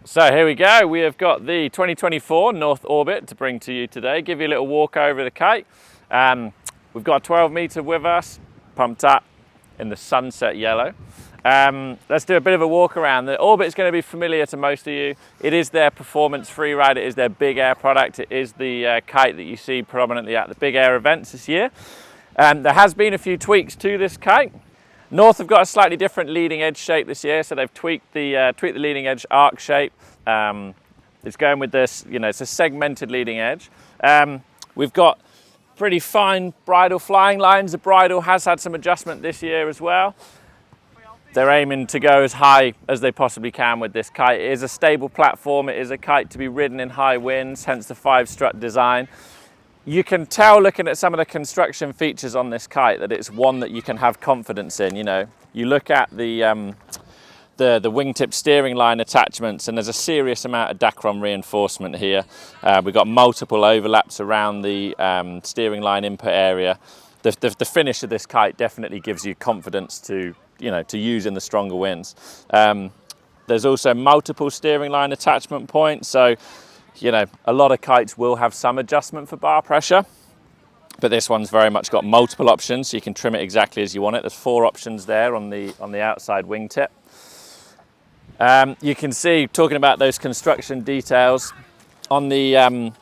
So here we go, we have got the 2024 North Orbit to bring to you today. Give you a little walk over the kite. We've got a 12 metre with us, pumped up in the sunset yellow. Let's do a bit of a walk around. The Orbit is going to be familiar to most of you. It is their performance freeride, it is their big air product, it is the kite that you see predominantly at the big air events this year. There has been a few tweaks to this kite. North have got a slightly different leading edge shape this year, so they've tweaked the leading edge arc shape. It's going with this, it's a segmented leading edge. We've got pretty fine bridle flying lines. The bridle has had some adjustment this year as well. They're aiming to go as high as they possibly can with this kite. It is a stable platform. It is a kite to be ridden in high winds, hence the 5-strut design. You can tell looking at some of the construction features on this kite that it's one that you can have confidence in. You look at the wingtip steering line attachments, and there's a serious amount of Dacron reinforcement here. We've got multiple overlaps around the steering line input area. The finish of this kite definitely gives you confidence to use in the stronger winds. There's also multiple steering line attachment points, so a lot of kites will have some adjustment for bar pressure, but this one's very much got multiple options, so you can trim it exactly as you want it. There's 4 options there on the outside wingtip. You can see, talking about those construction details, on the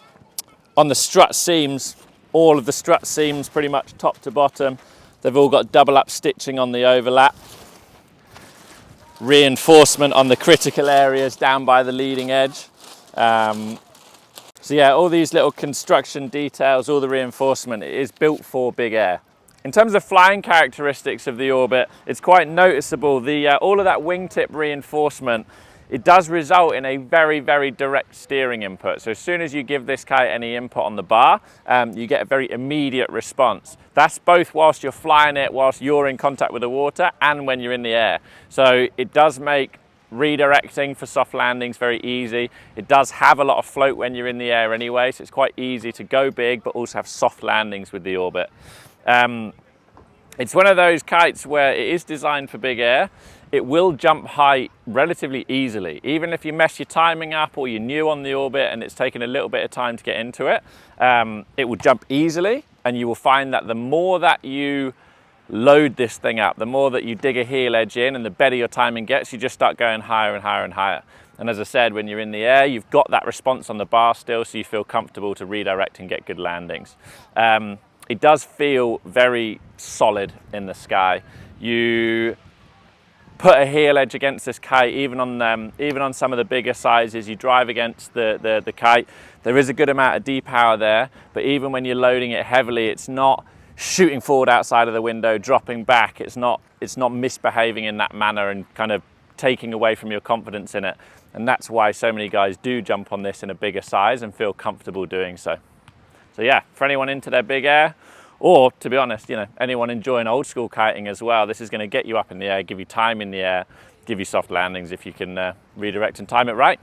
strut seams, all of the strut seams pretty much top to bottom, they've all got double up stitching on the overlap. Reinforcement on the critical areas down by the leading edge. So yeah, all these little construction details, all the reinforcement, it is built for big air. In terms of flying characteristics of the Orbit, it's quite noticeable. All of that wingtip reinforcement, it does result in a very, very direct steering input. So as soon as you give this kite any input on the bar, you get a very immediate response. That's both whilst you're flying it, whilst you're in contact with the water, and when you're in the air. So it does make redirecting for soft landings very easy. It does have a lot of float when you're in the air anyway, so it's quite easy to go big but also have soft landings with the Orbit. It's one of those kites where it is designed for big air. It will jump height relatively easily. Even if you mess your timing up or you're new on the Orbit and it's taken a little bit of time to get into it, it will jump easily, and you will find that the more that you load this thing up, the more that you dig a heel edge in and the better your timing gets, you just start going higher and higher and higher. And as I said, when you're in the air, you've got that response on the bar still, so you feel comfortable to redirect and get good landings. It does feel very solid in the sky. You put a heel edge against this kite, even on some of the bigger sizes, you drive against the kite. There is a good amount of D-power there, but even when you're loading it heavily, it's not shooting forward outside of the window, dropping back. It's not misbehaving in that manner and kind of taking away from your confidence in it. And that's why so many guys do jump on this in a bigger size and feel comfortable doing so. So yeah, for anyone into their big air, or to be honest, anyone enjoying old school kiting as well, this is going to get you up in the air, give you time in the air, give you soft landings if you can redirect and time it right.